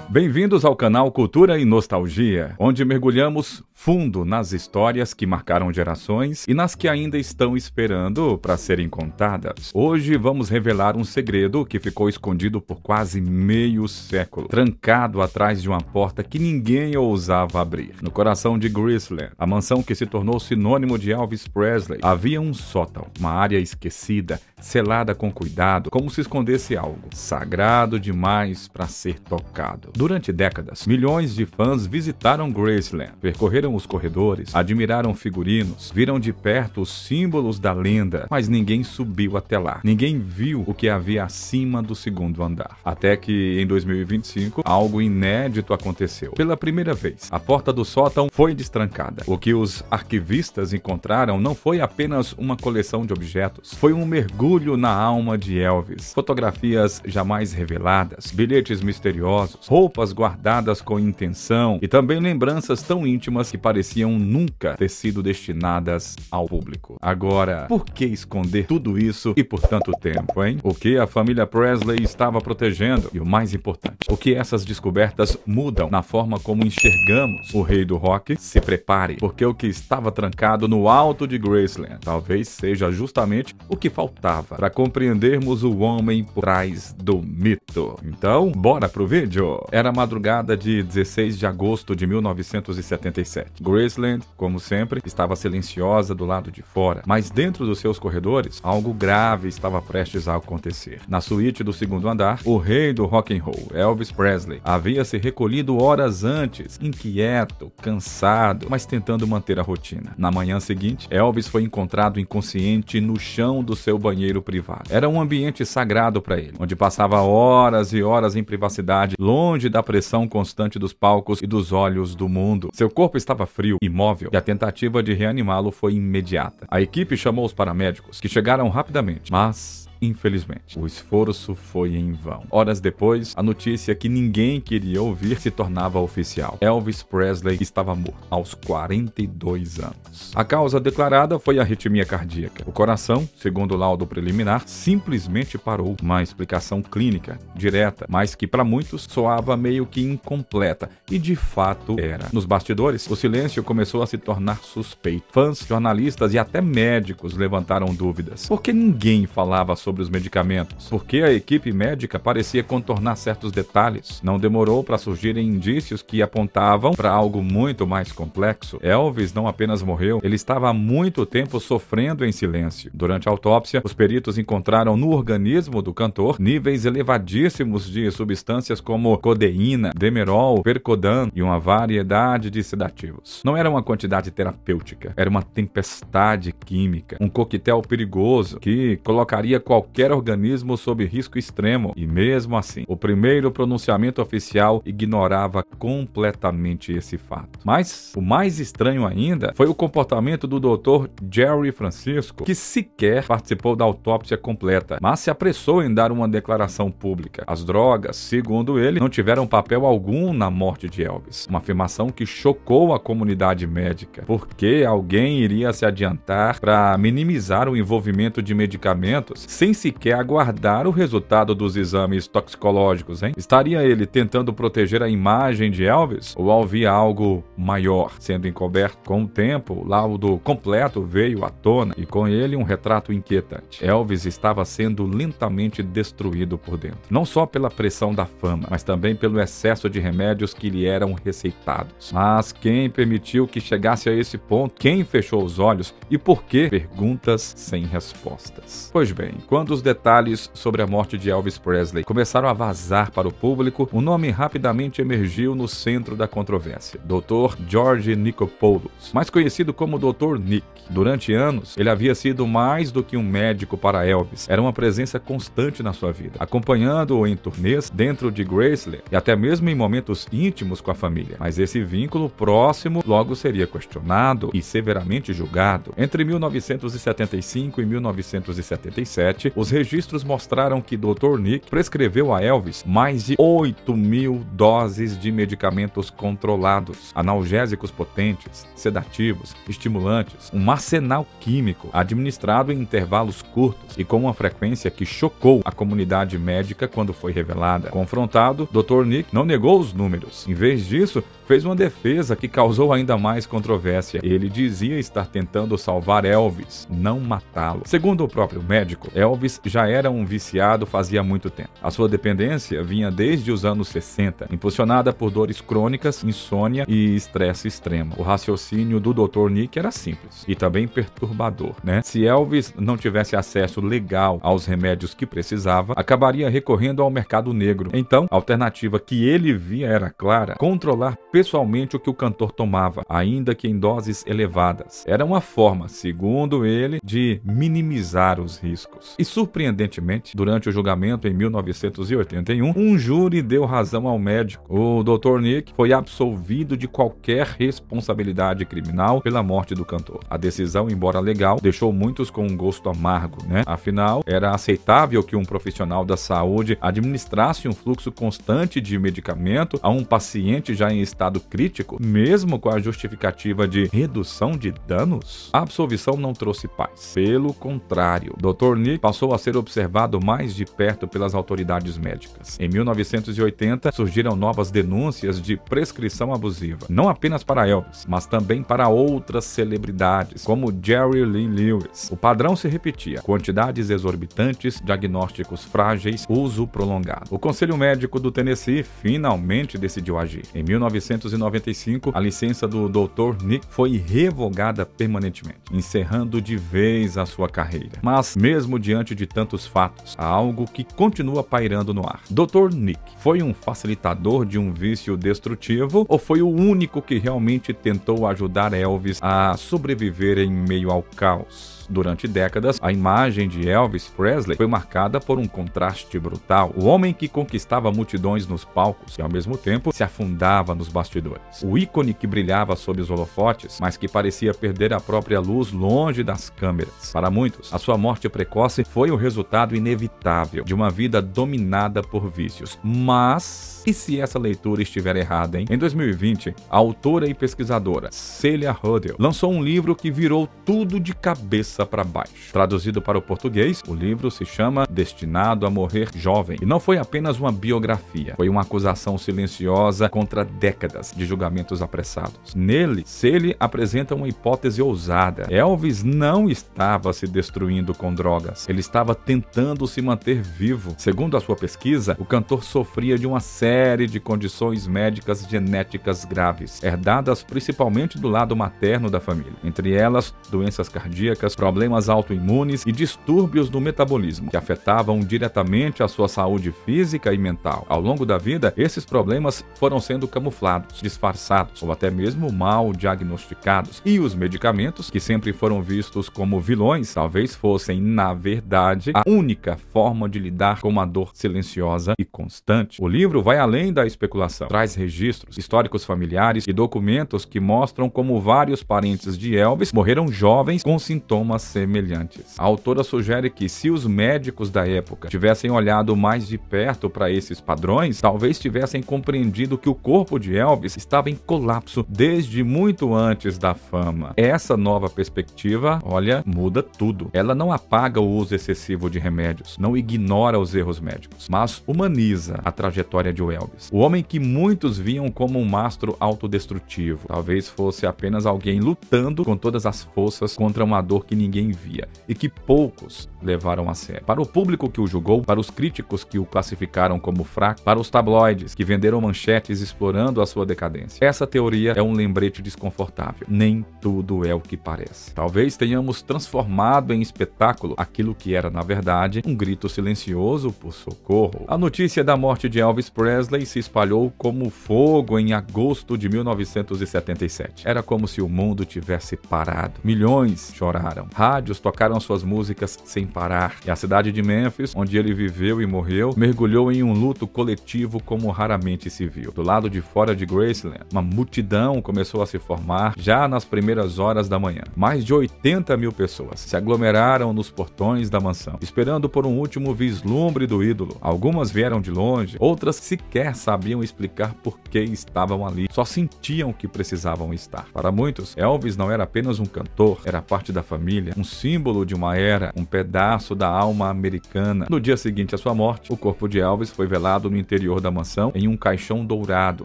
Bem-vindos ao canal Cultura e Nostalgia, onde mergulhamos fundo nas histórias que marcaram gerações e nas que ainda estão esperando para serem contadas. Hoje vamos revelar um segredo que ficou escondido por quase meio século, trancado atrás de uma porta que ninguém ousava abrir. No coração de Graceland, a mansão que se tornou sinônimo de Elvis Presley, havia um sótão, uma área esquecida, selada com cuidado, como se escondesse algo sagrado demais para ser tocado. Durante décadas, milhões de fãs visitaram Graceland, percorreram os corredores, admiraram figurinos, viram de perto os símbolos da lenda, mas ninguém subiu até lá. Ninguém viu o que havia acima do segundo andar. Até que, em 2025, algo inédito aconteceu. Pela primeira vez, a porta do sótão foi destrancada. O que os arquivistas encontraram não foi apenas uma coleção de objetos, foi um mergulho na alma de Elvis. Fotografias jamais reveladas, bilhetes misteriosos, roupas guardadas com intenção e também lembranças tão íntimas que pareciam nunca ter sido destinadas ao público. Agora, por que esconder tudo isso e por tanto tempo, hein? O que a família Presley estava protegendo? E o mais importante, o que essas descobertas mudam na forma como enxergamos o rei do rock? Se prepare, porque o que estava trancado no alto de Graceland talvez seja justamente o que faltava para compreendermos o homem por trás do mito. Então, bora pro vídeo! Era a madrugada de 16 de agosto de 1977. Graceland, como sempre, estava silenciosa do lado de fora, mas dentro dos seus corredores, algo grave estava prestes a acontecer. Na suíte do segundo andar, o rei do rock and roll, Elvis Presley, havia se recolhido horas antes, inquieto, cansado, mas tentando manter a rotina. Na manhã seguinte, Elvis foi encontrado inconsciente no chão do seu banheiro privado. Era um ambiente sagrado para ele, onde passava horas e horas em privacidade, longe da pressão constante dos palcos e dos olhos do mundo. Seu corpo estava frio, imóvel, e a tentativa de reanimá-lo foi imediata. A equipe chamou os paramédicos, que chegaram rapidamente, mas infelizmente, o esforço foi em vão. Horas depois, a notícia que ninguém queria ouvir se tornava oficial. Elvis Presley estava morto, aos 42 anos. A causa declarada foi arritmia cardíaca. O coração, segundo o laudo preliminar, simplesmente parou. Uma explicação clínica, direta, mas que para muitos soava meio que incompleta, e de fato era. Nos bastidores, o silêncio começou a se tornar suspeito. Fãs, jornalistas e até médicos levantaram dúvidas. Por que ninguém falava sobre os medicamentos? Porque a equipe médica parecia contornar certos detalhes. Não demorou para surgirem indícios que apontavam para algo muito mais complexo. Elvis não apenas morreu, ele estava há muito tempo sofrendo em silêncio. Durante a autópsia, os peritos encontraram no organismo do cantor níveis elevadíssimos de substâncias como codeína, demerol, percodan e uma variedade de sedativos. Não era uma quantidade terapêutica, era uma tempestade química, um coquetel perigoso que colocaria qualquer organismo sob risco extremo, e mesmo assim, o primeiro pronunciamento oficial ignorava completamente esse fato. Mas o mais estranho ainda foi o comportamento do Dr. Jerry Francisco, que sequer participou da autópsia completa, mas se apressou em dar uma declaração pública. As drogas, segundo ele, não tiveram papel algum na morte de Elvis, uma afirmação que chocou a comunidade médica. Por que alguém iria se adiantar para minimizar o envolvimento de medicamentos sem sequer aguardar o resultado dos exames toxicológicos, hein? Estaria ele tentando proteger a imagem de Elvis? Ou havia algo maior sendo encoberto? Com o tempo, o laudo completo veio à tona e com ele um retrato inquietante. Elvis estava sendo lentamente destruído por dentro. Não só pela pressão da fama, mas também pelo excesso de remédios que lhe eram receitados. Mas quem permitiu que chegasse a esse ponto? Quem fechou os olhos? E por que? Perguntas sem respostas. Pois bem, quando os detalhes sobre a morte de Elvis Presley começaram a vazar para o público, um nome rapidamente emergiu no centro da controvérsia: Dr. George Nichopoulos, mais conhecido como Dr. Nick. Durante anos, ele havia sido mais do que um médico para Elvis. Era uma presença constante na sua vida, acompanhando-o em turnês dentro de Graceland e até mesmo em momentos íntimos com a família. Mas esse vínculo próximo logo seria questionado e severamente julgado. Entre 1975 e 1977, 2017, os registros mostraram que Dr. Nick prescreveu a Elvis mais de 8.000 doses de medicamentos controlados, analgésicos potentes, sedativos, estimulantes, um arsenal químico administrado em intervalos curtos e com uma frequência que chocou a comunidade médica quando foi revelada. Confrontado, Dr. Nick não negou os números. Em vez disso, fez uma defesa que causou ainda mais controvérsia. Ele dizia estar tentando salvar Elvis, não matá-lo. Segundo o próprio médico, Elvis já era um viciado fazia muito tempo. A sua dependência vinha desde os anos 60, impulsionada por dores crônicas, insônia e estresse extremo. O raciocínio do Dr. Nick era simples e também perturbador, né? Se Elvis não tivesse acesso legal aos remédios que precisava, acabaria recorrendo ao mercado negro. Então, a alternativa que ele via era clara: controlar pessoalmente o que o cantor tomava, ainda que em doses elevadas. Era uma forma, segundo ele, de minimizar os riscos. E, surpreendentemente, durante o julgamento em 1981, um júri deu razão ao médico. O Dr. Nick foi absolvido de qualquer responsabilidade criminal pela morte do cantor. A decisão, embora legal, deixou muitos com um gosto amargo, né? Afinal, era aceitável que um profissional da saúde administrasse um fluxo constante de medicamento a um paciente já em estado crítico, mesmo com a justificativa de redução de danos? A absolvição não trouxe paz. Pelo contrário, Dr. Nick passou a ser observado mais de perto pelas autoridades médicas. Em 1980, surgiram novas denúncias de prescrição abusiva, não apenas para Elvis, mas também para outras celebridades, como Jerry Lee Lewis. O padrão se repetia: quantidades exorbitantes, diagnósticos frágeis, uso prolongado. O Conselho Médico do Tennessee finalmente decidiu agir. Em 1995, a licença do Dr. Nick foi revogada permanentemente, encerrando de vez a sua carreira. Mas, mesmo diante de tantos fatos, há algo que continua pairando no ar. Dr. Nick foi um facilitador de um vício destrutivo ou foi o único que realmente tentou ajudar Elvis a sobreviver em meio ao caos? Durante décadas, a imagem de Elvis Presley foi marcada por um contraste brutal. O homem que conquistava multidões nos palcos e, ao mesmo tempo, se afundava nos bastidores. O ícone que brilhava sob os holofotes, mas que parecia perder a própria luz longe das câmeras. Para muitos, a sua morte precoce foi o resultado inevitável de uma vida dominada por vícios. Mas... e se essa leitura estiver errada, hein? Em 2020, a autora e pesquisadora Celia Hodel lançou um livro que virou tudo de cabeça para baixo. Traduzido para o português, o livro se chama Destinado a Morrer Jovem. E não foi apenas uma biografia, foi uma acusação silenciosa contra décadas de julgamentos apressados. Nele, Celia apresenta uma hipótese ousada. Elvis não estava se destruindo com drogas, ele estava tentando se manter vivo. Segundo a sua pesquisa, o cantor sofria de uma série de condições médicas genéticas graves, herdadas principalmente do lado materno da família. Entre elas, doenças cardíacas, problemas autoimunes e distúrbios do metabolismo, que afetavam diretamente a sua saúde física e mental. Ao longo da vida, esses problemas foram sendo camuflados, disfarçados ou até mesmo mal diagnosticados. E os medicamentos, que sempre foram vistos como vilões, talvez fossem, na verdade, a única forma de lidar com uma dor silenciosa e constante. O livro vai além da especulação. Traz registros, históricos familiares e documentos que mostram como vários parentes de Elvis morreram jovens com sintomas semelhantes. A autora sugere que, se os médicos da época tivessem olhado mais de perto para esses padrões, talvez tivessem compreendido que o corpo de Elvis estava em colapso desde muito antes da fama. Essa nova perspectiva, olha, muda tudo. Ela não apaga o uso excessivo de remédios, não ignora os erros médicos, mas humaniza a trajetória de Elvis. O homem que muitos viam como um mastro autodestrutivo, talvez fosse apenas alguém lutando com todas as forças contra uma dor que ninguém via e que poucos levaram a sério. Para o público que o julgou, para os críticos que o classificaram como fraco, para os tabloides que venderam manchetes explorando a sua decadência, essa teoria é um lembrete desconfortável. Nem tudo é o que parece. Talvez tenhamos transformado em espetáculo aquilo que era, na verdade, um grito silencioso por socorro. A notícia notícia da morte de Elvis Presley se espalhou como fogo em agosto de 1977. Era como se o mundo tivesse parado. Milhões choraram. Rádios tocaram suas músicas sem parar. E a cidade de Memphis, onde ele viveu e morreu, mergulhou em um luto coletivo como raramente se viu. Do lado de fora de Graceland, uma multidão começou a se formar já nas primeiras horas da manhã. Mais de 80 mil pessoas se aglomeraram nos portões da mansão, esperando por um último vislumbre do ídolo. Algumas vieram de longe, outras sequer sabiam explicar por que estavam ali, só sentiam que precisavam estar. Para muitos, Elvis não era apenas um cantor, era parte da família, um símbolo de uma era, um pedaço da alma americana. No dia seguinte à sua morte, o corpo de Elvis foi velado no interior da mansão em um caixão dourado,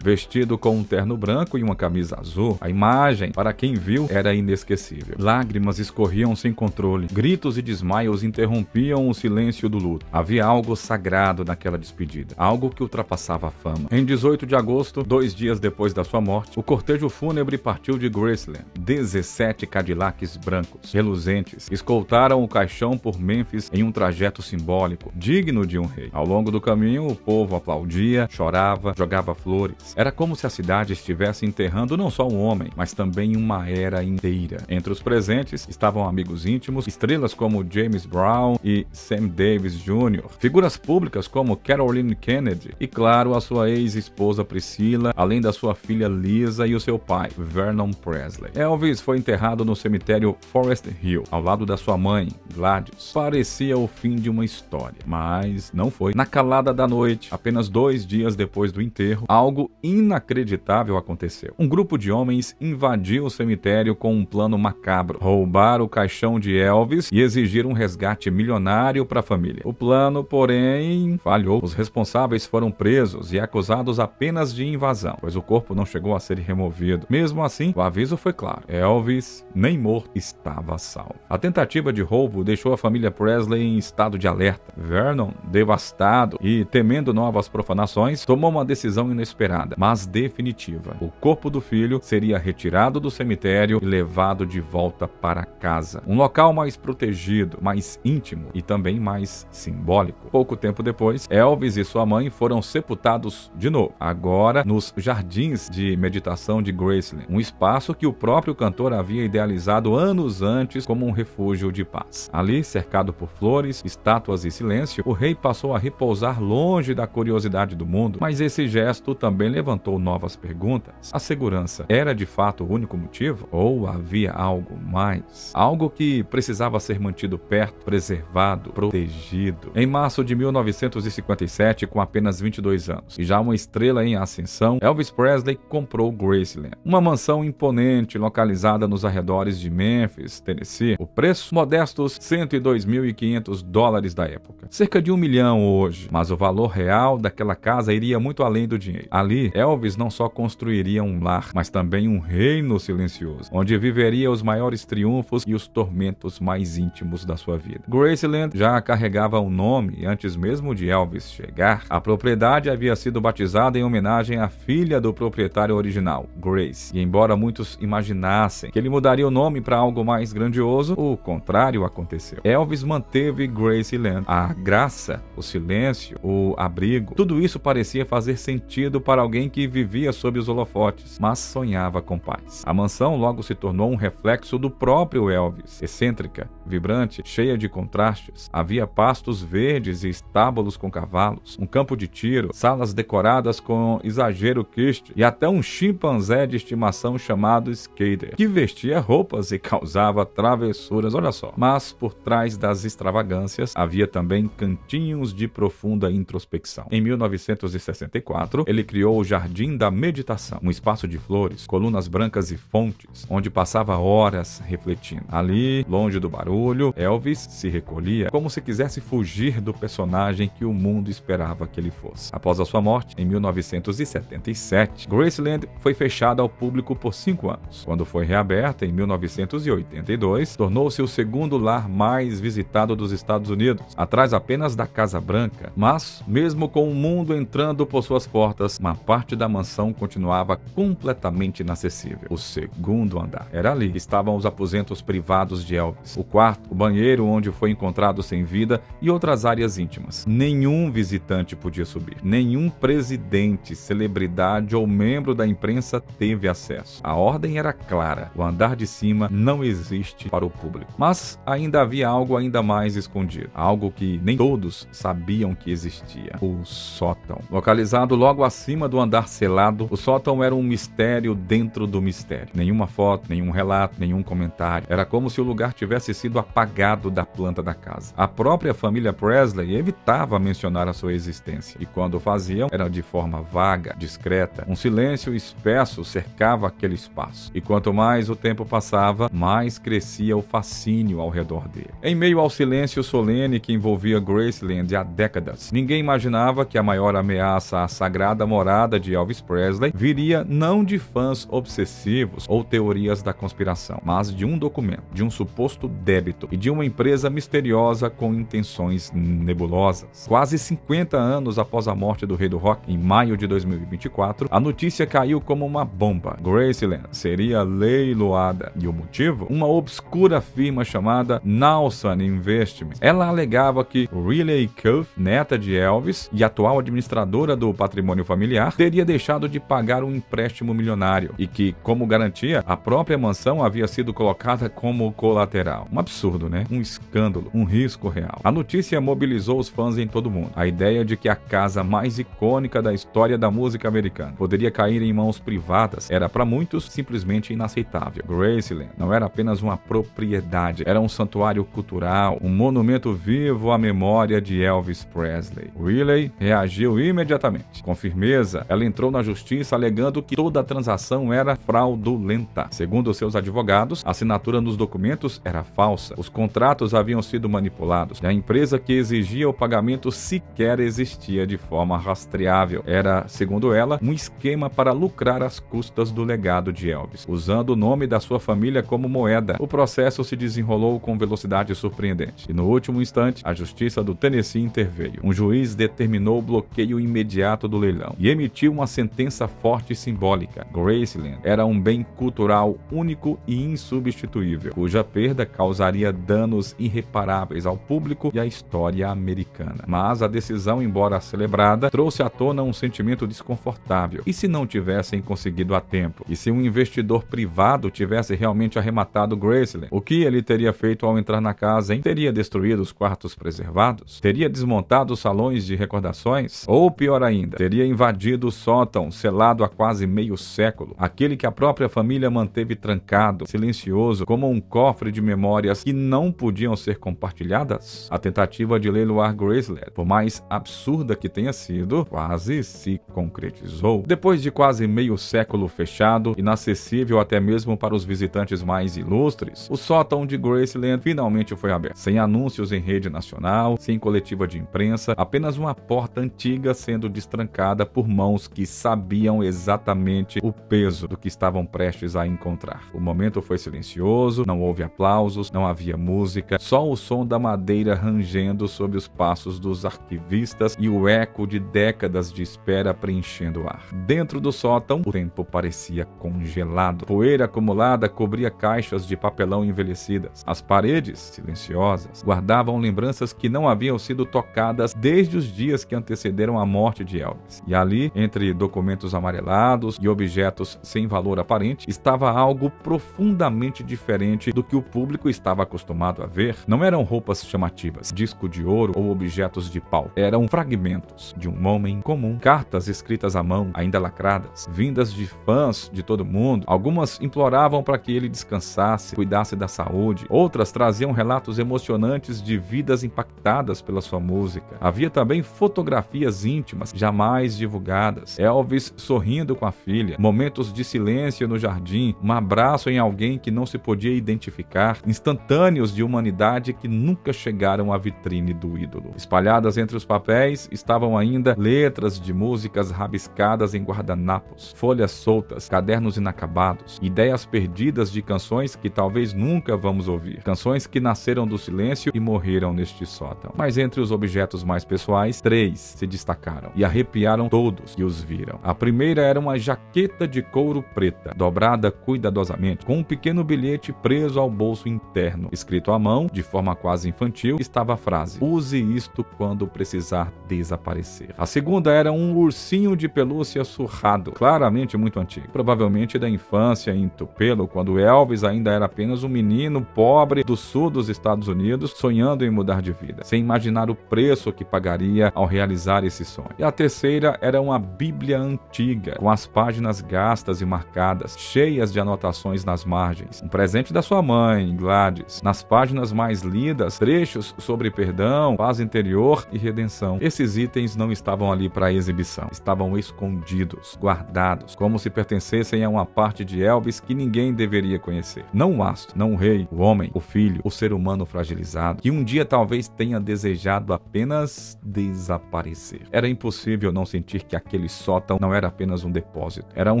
vestido com um terno branco e uma camisa azul. A imagem, para quem viu, era inesquecível. Lágrimas escorriam sem controle, gritos e desmaios interrompiam o silêncio do luto. Havia algo sagrado naquela despedida, algo que ultrapassava a fama. Em 18 de agosto, 2 dias depois da sua morte, o cortejo fúnebre partiu de Graceland. 17 Cadillacs brancos, reluzentes, escoltaram o caixão por Memphis em um trajeto simbólico, digno de um rei. Ao longo do caminho, o povo aplaudia, chorava, jogava flores. Era como se a cidade estivesse enterrando não só um homem, mas também uma era inteira. Entre os presentes estavam amigos íntimos, estrelas como James Brown e Sam Davis Jr., figuras públicas como Caroline Kennedy e, claro, a sua ex-esposa Priscilla, além da sua filha Lisa e o seu pai, Vernon Presley. Elvis foi enterrado no cemitério Forest Hill, ao lado da sua mãe, Gladys. Parecia o fim de uma história, mas não foi. Na calada da noite, apenas 2 dias depois do enterro, algo inacreditável aconteceu. Um grupo de homens invadiu o cemitério com um plano macabro: roubar o caixão de Elvis e exigir um resgate milionário para a família. O plano, porém, falhou. Os responsáveis foram presos e acusados apenas de invasão, pois o corpo não chegou a ser removido. Mesmo assim, o aviso foi claro: Elvis, nem morto, estava salvo. A tentativa de roubo deixou a família Presley em estado de alerta. Vernon, devastado e temendo novas profanações, tomou uma decisão inesperada, mas definitiva. O corpo do filho seria retirado do cemitério e levado de volta para casa. Um local mais protegido, mais íntimo e também mais simbólico. Pouco tempo depois, Elvis e sua mãe foram sepultados de novo, agora nos jardins de meditação de Graceland, um espaço que o próprio cantor havia idealizado anos antes como um refúgio de paz. Ali, cercado por flores, estátuas e silêncio, o rei passou a repousar longe da curiosidade do mundo, mas esse gesto também levantou novas perguntas. A segurança era de fato o único motivo? Ou havia algo mais? Algo que precisava ser mantido perto, preservado, protegido. Em março de 1957, com apenas 22 anos, e já uma estrela em ascensão, Elvis Presley comprou Graceland, uma mansão imponente localizada nos arredores de Memphis, Tennessee. O preço? Modestos $102.500 da época. Cerca de $1 milhão hoje, mas o valor real daquela casa iria muito além do dinheiro. Ali, Elvis não só construiria um lar, mas também um reino silencioso, onde viveria os maiores triunfos e os tormentos mais íntimos da sua vida. Graceland já carregava um nome antes mesmo de Elvis chegar. A propriedade havia sido batizada em homenagem à filha do proprietário original, Grace. E embora muitos imaginassem que ele mudaria o nome para algo mais grandioso, o contrário aconteceu. Elvis manteve Graceland. A graça, o silêncio, o abrigo, tudo isso parecia fazer sentido para alguém que vivia sob os holofotes, mas sonhava com paz. A mansão logo se tornou um reflexo do próprio Elvis. Excêntrica, vibrante, cheia de contrastes, havia pastos verdes e estábulos com cavalos, um campo de tiro, salas decoradas com exagero kitsch e até um chimpanzé de estimação chamado Skater, que vestia roupas e causava travessuras, olha só. Mas por trás das extravagâncias havia também cantinhos de profunda introspecção. Em 1964, ele criou o Jardim da Meditação, um espaço de flores, colunas brancas e fontes, onde passava horas refletindo. Ali, longe do barulho, Elvis se recolhia, como se quisesse fugir do personagem que o mundo esperava que ele fosse. Após a sua morte, em 1977, Graceland foi fechada ao público por 5 anos. Quando foi reaberta em 1982, tornou-se o segundo lar mais visitado dos Estados Unidos, atrás apenas da Casa Branca. Mas, mesmo com o mundo entrando por suas portas, uma parte da mansão continuava completamente inacessível. O segundo andar. Era ali que estavam os aposentos privados de Elvis, o quarto, o banheiro onde foi encontrado sem vida e outras áreas íntimas. Nenhum visitante visitante podia subir. Nenhum presidente, celebridade ou membro da imprensa teve acesso. A ordem era clara: o andar de cima não existe para o público. Mas ainda havia algo ainda mais escondido, algo que nem todos sabiam que existia: o sótão. Localizado logo acima do andar selado, o sótão era um mistério dentro do mistério. Nenhuma foto, nenhum relato, nenhum comentário. Era como se o lugar tivesse sido apagado da planta da casa. A própria família Presley evitava mencionar a sua existência, e quando faziam, era de forma vaga, discreta. Um silêncio espesso cercava aquele espaço, e quanto mais o tempo passava, mais crescia o fascínio ao redor dele. Em meio ao silêncio solene que envolvia Graceland há décadas, ninguém imaginava que a maior ameaça à sagrada morada de Elvis Presley viria não de fãs obsessivos ou teorias da conspiração, mas de um documento, de um suposto débito e de uma empresa misteriosa com intenções nebulosas. Quase 50 anos após a morte do rei do rock, em maio de 2024, a notícia caiu como uma bomba. Graceland seria leiloada. E o motivo? Uma obscura firma chamada Nelson Investments. Ela alegava que Riley Cuff, neta de Elvis e atual administradora do patrimônio familiar, teria deixado de pagar um empréstimo milionário e que, como garantia, a própria mansão havia sido colocada como colateral. Um absurdo, né? Um escândalo, um risco real. A notícia mobilizou os fãs em todo o mundo. A ideia de que a casa mais icônica da história da música americana poderia cair em mãos privadas era para muitos simplesmente inaceitável. Graceland não era apenas uma propriedade, era um santuário cultural, um monumento vivo à memória de Elvis Presley. Riley reagiu imediatamente. Com firmeza, ela entrou na justiça alegando que toda a transação era fraudulenta. Segundo seus advogados, a assinatura nos documentos era falsa, os contratos haviam sido manipulados e a empresa que exigia o pagamento sequer existia de forma rastreável. Era, segundo ela, um esquema para lucrar às custas do legado de Elvis, usando o nome da sua família como moeda. O processo se desenrolou com velocidade surpreendente e, no último instante, a Justiça do Tennessee interveio. Um juiz determinou o bloqueio imediato do leilão e emitiu uma sentença forte e simbólica. Graceland era um bem cultural único e insubstituível, cuja perda causaria danos irreparáveis ao público e à história americana. Mas a decisão, embora celebrada, trouxe à tona um sentimento desconfortável. E se não tivessem conseguido a tempo? E se um investidor privado tivesse realmente arrematado Graceland? O que ele teria feito ao entrar na casa, hein? Teria destruído os quartos preservados? Teria desmontado os salões de recordações? Ou, pior ainda, teria invadido o sótão, selado há quase meio século, aquele que a própria família manteve trancado, silencioso, como um cofre de memórias que não podiam ser compartilhadas? A tentativa de leiloar Graceland, por mais absurda que tenha sido, quase se concretizou. Depois de quase meio século fechado, inacessível até mesmo para os visitantes mais ilustres, o sótão de Graceland finalmente foi aberto. Sem anúncios em rede nacional, sem coletiva de imprensa, apenas uma porta antiga sendo destrancada por mãos que sabiam exatamente o peso do que estavam prestes a encontrar. O momento foi silencioso, não houve aplausos, não havia música, só o som da madeira rangendo sob os passos dos arquivistas e o eco de décadas de espera preenchendo o ar. Dentro do sótão, o tempo parecia congelado. Poeira acumulada cobria caixas de papelão envelhecidas. As paredes, silenciosas, guardavam lembranças que não haviam sido tocadas desde os dias que antecederam a morte de Elvis. E ali, entre documentos amarelados e objetos sem valor aparente, estava algo profundamente diferente do que o público estava acostumado a ver. Não eram roupas chamativas, disco de ouro ou objetos de pau. Eram fragmentos de um homem comum, cartas escritas à mão, ainda lacradas, vindas de fãs de todo mundo. Algumas imploravam para que ele descansasse, cuidasse da saúde. Outras traziam relatos emocionantes de vidas impactadas pela sua música. Havia também fotografias íntimas, jamais divulgadas. Elvis sorrindo com a filha, momentos de silêncio no jardim, um abraço em alguém que não se podia identificar, instantâneos de humanidade que nunca chegaram à vitrine do ídolo. Espalhadas entre os papéis estavam ainda letras de músicas rabiscadas em guardanapos, folhas soltas, cadernos inacabados, ideias perdidas de canções que talvez nunca vamos ouvir, canções que nasceram do silêncio e morreram neste sótão. Mas entre os objetos mais pessoais, 3 se destacaram e arrepiaram todos que os viram. A primeira era uma jaqueta de couro preta, dobrada cuidadosamente, com um pequeno bilhete preso ao bolso interno. Escrito à mão, de forma quase infantil, estava a frase: "Use isto quando precisar tentar desaparecer. A segunda era um ursinho de pelúcia surrado, claramente muito antigo, provavelmente da infância em Tupelo, quando Elvis ainda era apenas um menino pobre do sul dos Estados Unidos, sonhando em mudar de vida, sem imaginar o preço que pagaria ao realizar esse sonho. E a terceira era uma Bíblia antiga, com as páginas gastas e marcadas, cheias de anotações nas margens. Um presente da sua mãe, Gladys. Nas páginas mais lidas, trechos sobre perdão, paz interior e redenção. Esses itens não estavam ali para exibição, estavam escondidos, guardados, como se pertencessem a uma parte de Elvis que ninguém deveria conhecer. Não o astro, não o rei, o homem, o filho, o ser humano fragilizado, que um dia talvez tenha desejado apenas desaparecer. Era impossível não sentir que aquele sótão não era apenas um depósito, era um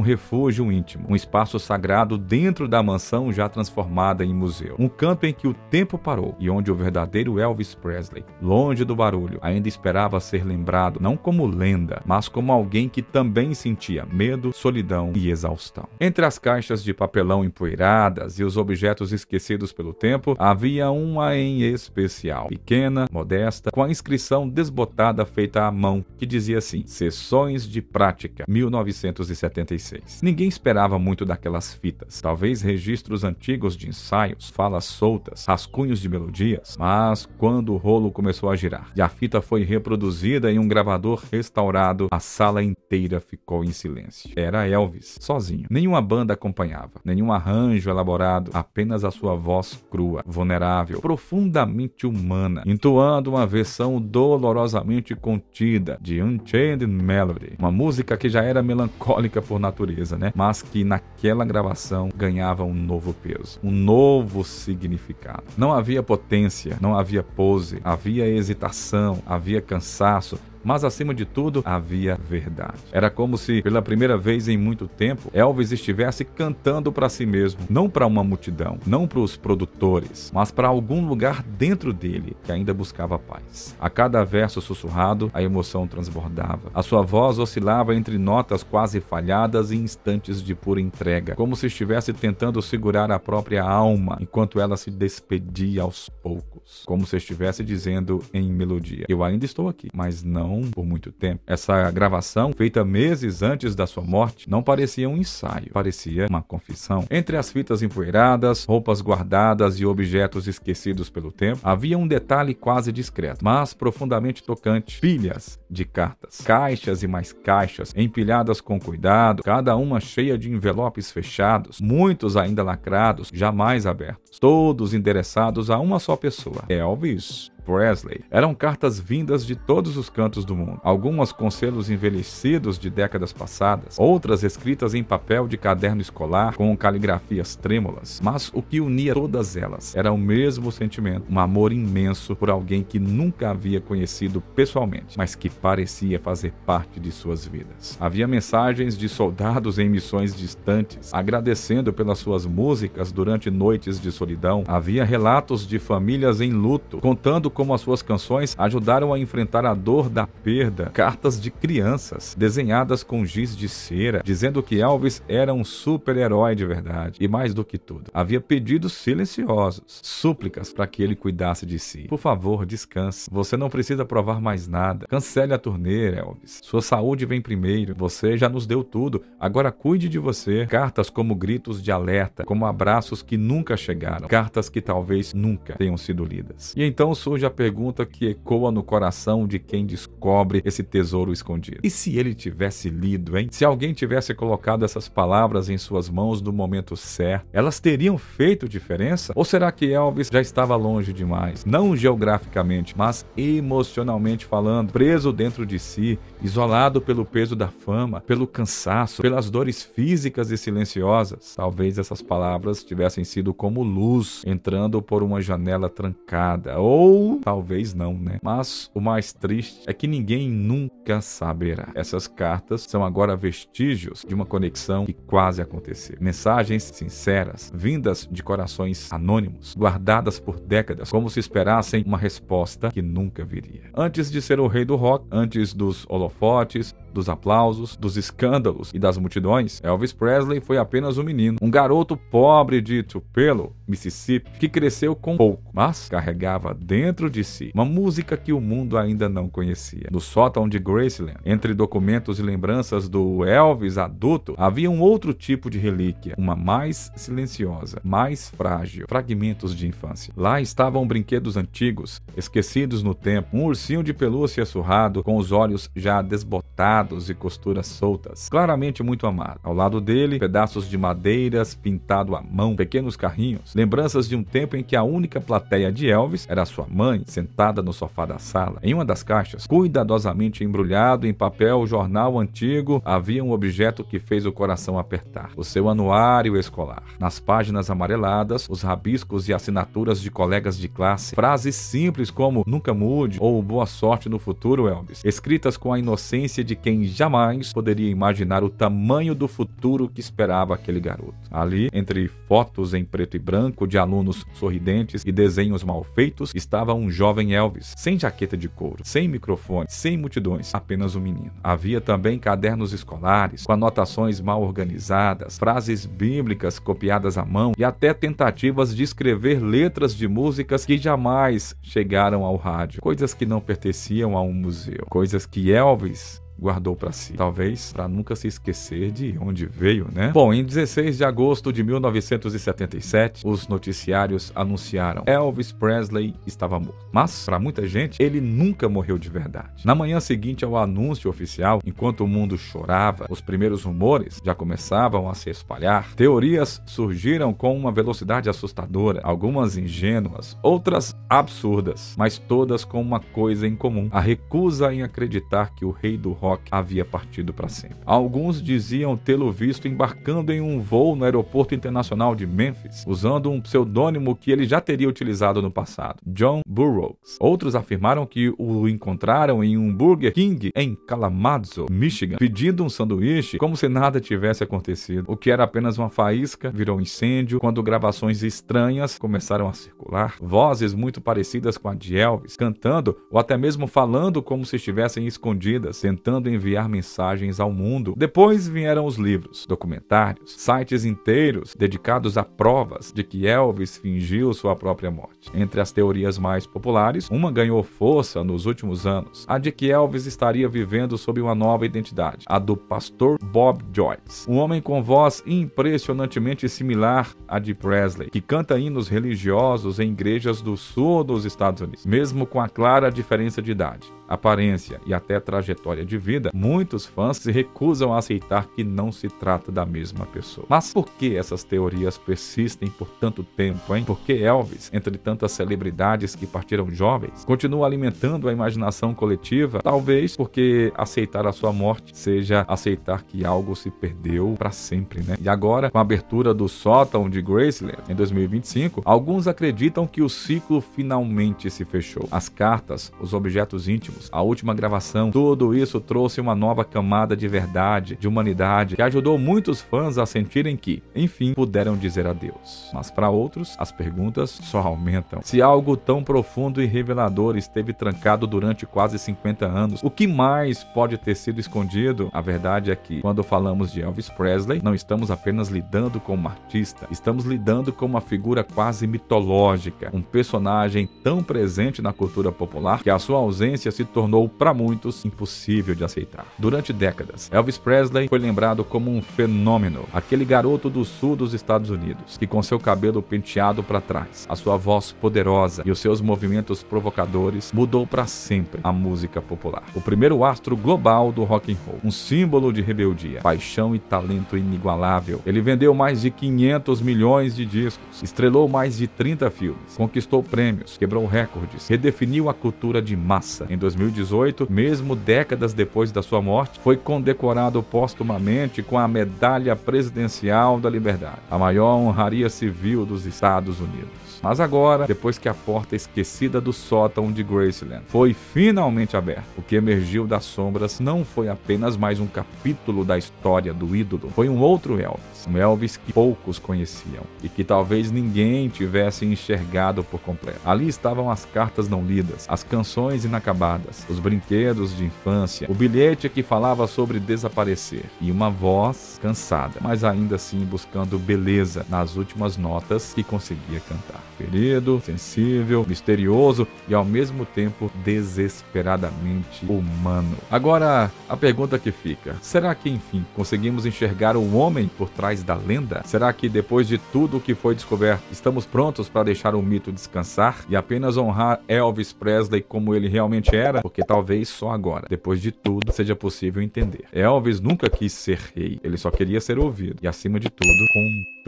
refúgio íntimo, um espaço sagrado dentro da mansão já transformada em museu. Um canto em que o tempo parou e onde o verdadeiro Elvis Presley, longe do barulho, ainda esperava ser lembrado, não como lenda, mas como alguém que também sentia medo, solidão e exaustão. Entre as caixas de papelão empoeiradas e os objetos esquecidos pelo tempo, havia uma em especial, pequena, modesta, com a inscrição desbotada feita à mão, que dizia assim: Sessões de Prática, 1976. Ninguém esperava muito daquelas fitas, talvez registros antigos de ensaios, falas soltas, rascunhos de melodias, mas quando o rolo começou a girar e a fita foi reproduzida em um gravador restaurado, a sala inteira ficou em silêncio. Era Elvis, sozinho. Nenhuma banda acompanhava, nenhum arranjo elaborado, apenas a sua voz crua, vulnerável, profundamente humana, entoando uma versão dolorosamente contida de Unchained Melody, uma música que já era melancólica por natureza, né? Mas que naquela gravação ganhava um novo peso, um novo significado. Não havia potência, não havia pose, havia hesitação, havia cansaço, mas acima de tudo havia verdade. Era como se, pela primeira vez em muito tempo, Elvis estivesse cantando para si mesmo, não para uma multidão, não para os produtores, mas para algum lugar dentro dele que ainda buscava paz. A cada verso sussurrado, a emoção transbordava. A sua voz oscilava entre notas quase falhadas e instantes de pura entrega, como se estivesse tentando segurar a própria alma enquanto ela se despedia aos poucos, como se estivesse dizendo em melodia: eu ainda estou aqui, mas não por muito tempo. Essa gravação, feita meses antes da sua morte, não parecia um ensaio, parecia uma confissão. Entre as fitas empoeiradas, roupas guardadas e objetos esquecidos pelo tempo, havia um detalhe quase discreto, mas profundamente tocante: pilhas de cartas, caixas e mais caixas, empilhadas com cuidado, cada uma cheia de envelopes fechados, muitos ainda lacrados, jamais abertos, todos endereçados a uma só pessoa: Elvis Presley. Eram cartas vindas de todos os cantos do mundo, algumas com selos envelhecidos de décadas passadas, outras escritas em papel de caderno escolar com caligrafias trêmulas, mas o que unia todas elas era o mesmo sentimento, um amor imenso por alguém que nunca havia conhecido pessoalmente, mas que parecia fazer parte de suas vidas. Havia mensagens de soldados em missões distantes, agradecendo pelas suas músicas durante noites de solidão. Havia relatos de famílias em luto, contando como as suas canções ajudaram a enfrentar a dor da perda, cartas de crianças, desenhadas com giz de cera, dizendo que Elvis era um super-herói de verdade. E mais do que tudo, havia pedidos silenciosos, súplicas para que ele cuidasse de si. Por favor, descanse. Você não precisa provar mais nada. Cancele a turnê, Elvis. Sua saúde vem primeiro. Você já nos deu tudo. Agora cuide de você. Cartas como gritos de alerta, como abraços que nunca chegaram. Cartas que talvez nunca tenham sido lidas. E então surge a pergunta que ecoa no coração de quem descobre esse tesouro escondido: e se ele tivesse lido, hein? Se alguém tivesse colocado essas palavras em suas mãos no momento certo, elas teriam feito diferença? Ou será que Elvis já estava longe demais? Não geograficamente, mas emocionalmente falando, preso dentro de si, isolado pelo peso da fama, pelo cansaço, pelas dores físicas e silenciosas. Talvez essas palavras tivessem sido como luz entrando por uma janela trancada, ou talvez não, né? Mas o mais triste é que ninguém nunca saberá. Essas cartas são agora vestígios de uma conexão que quase aconteceu. Mensagens sinceras, vindas de corações anônimos, guardadas por décadas, como se esperassem uma resposta que nunca viria. Antes de ser o rei do rock, antes dos holofotes, dos aplausos, dos escândalos e das multidões, Elvis Presley foi apenas um menino, um garoto pobre de Tupelo, Mississippi, que cresceu com pouco, mas carregava dentro de si uma música que o mundo ainda não conhecia. No sótão de Graceland, entre documentos e lembranças do Elvis adulto, havia um outro tipo de relíquia, uma mais silenciosa, mais frágil, fragmentos de infância. Lá estavam brinquedos antigos, esquecidos no tempo, um ursinho de pelúcia surrado, com os olhos já desbotados e costuras soltas, claramente muito amado. Ao lado dele, pedaços de madeiras pintado à mão, pequenos carrinhos, lembranças de um tempo em que a única plateia de Elvis era sua mãe, sentada no sofá da sala. Em uma das caixas, cuidadosamente embrulhado em papel jornal antigo, havia um objeto que fez o coração apertar: o seu anuário escolar. Nas páginas amareladas, os rabiscos e assinaturas de colegas de classe, frases simples como "nunca mude" ou "boa sorte no futuro, Elvis", escritas com a inocência de quem jamais poderia imaginar o tamanho do futuro que esperava aquele garoto. Ali, entre fotos em preto e branco de alunos sorridentes e desenhos mal feitos, estava um jovem Elvis, sem jaqueta de couro, sem microfone, sem multidões, apenas um menino. Havia também cadernos escolares, com anotações mal organizadas, frases bíblicas copiadas à mão e até tentativas de escrever letras de músicas que jamais chegaram ao rádio, coisas que não pertenciam a um museu, coisas que Elvis guardou para si, talvez para nunca se esquecer de onde veio, né? Bom, em 16 de agosto de 1977, os noticiários anunciaram: Elvis Presley estava morto. Mas, para muita gente, ele nunca morreu de verdade. Na manhã seguinte ao anúncio oficial, enquanto o mundo chorava, os primeiros rumores já começavam a se espalhar. Teorias surgiram com uma velocidade assustadora, algumas ingênuas, outras absurdas, mas todas com uma coisa em comum: a recusa em acreditar que o rei do rock havia partido para sempre. Alguns diziam tê-lo visto embarcando em um voo no aeroporto internacional de Memphis, usando um pseudônimo que ele já teria utilizado no passado, John Burroughs. Outros afirmaram que o encontraram em um Burger King em Kalamazoo, Michigan, pedindo um sanduíche, como se nada tivesse acontecido. O que era apenas uma faísca virou incêndio quando gravações estranhas começaram a circular. Vozes muito parecidas com a de Elvis, cantando ou até mesmo falando como se estivessem escondidas, tentando enviar mensagens ao mundo. Depois vieram os livros, documentários, sites inteiros dedicados a provas de que Elvis fingiu sua própria morte. Entre as teorias mais populares, uma ganhou força nos últimos anos, a de que Elvis estaria vivendo sob uma nova identidade, a do pastor Bob Joyce, um homem com voz impressionantemente similar à de Presley, que canta hinos religiosos em igrejas do sul dos Estados Unidos. Mesmo com a clara diferença de idade, aparência e até trajetória de vida, muitos fãs se recusam a aceitar que não se trata da mesma pessoa. Mas por que essas teorias persistem por tanto tempo, hein? Por que Elvis, entre tantas celebridades que partiram jovens, continua alimentando a imaginação coletiva? Talvez porque aceitar a sua morte seja aceitar que algo se perdeu para sempre, né? E agora, com a abertura do sótão de Graceland em 2025, alguns acreditam que o ciclo finalmente se fechou. As cartas, os objetos íntimos, a última gravação, tudo isso trouxe uma nova camada de verdade, de humanidade, que ajudou muitos fãs a sentirem que, enfim, puderam dizer adeus. Mas para outros, as perguntas só aumentam. Se algo tão profundo e revelador esteve trancado durante quase 50 anos, o que mais pode ter sido escondido? A verdade é que, quando falamos de Elvis Presley, não estamos apenas lidando com um artista, estamos lidando com uma figura quase mitológica, um personagem tão presente na cultura popular que a sua ausência se tornou, para muitos, impossível de aceitar. Durante décadas, Elvis Presley foi lembrado como um fenômeno, aquele garoto do sul dos Estados Unidos, que com seu cabelo penteado para trás, a sua voz poderosa e os seus movimentos provocadores mudou para sempre a música popular. O primeiro astro global do rock and roll, um símbolo de rebeldia, paixão e talento inigualável. Ele vendeu mais de 500 milhões de discos, estrelou mais de 30 filmes, conquistou prêmios, quebrou recordes, redefiniu a cultura de massa. Em 2018, mesmo décadas depois da sua morte, foi condecorado póstumamente com a Medalha Presidencial da Liberdade, a maior honraria civil dos Estados Unidos. Mas agora, depois que a porta esquecida do sótão de Graceland foi finalmente aberta, o que emergiu das sombras não foi apenas mais um capítulo da história do ídolo, foi um outro Elvis, um Elvis que poucos conheciam e que talvez ninguém tivesse enxergado por completo. Ali estavam as cartas não lidas, as canções inacabadas, os brinquedos de infância, o bilhete que falava sobre desaparecer e uma voz cansada, mas ainda assim buscando beleza nas últimas notas que conseguia cantar. Ferido, sensível, misterioso e ao mesmo tempo desesperadamente humano. Agora, a pergunta que fica: será que enfim conseguimos enxergar o homem por trás da lenda? Será que depois de tudo o que foi descoberto, estamos prontos para deixar o mito descansar e apenas honrar Elvis Presley como ele realmente era? Porque talvez só agora, depois de tudo, seja possível entender. Elvis nunca quis ser rei, ele só queria ser ouvido e, acima de tudo,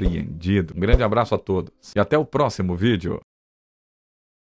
compreendido. Um grande abraço a todos e até o próximo vídeo.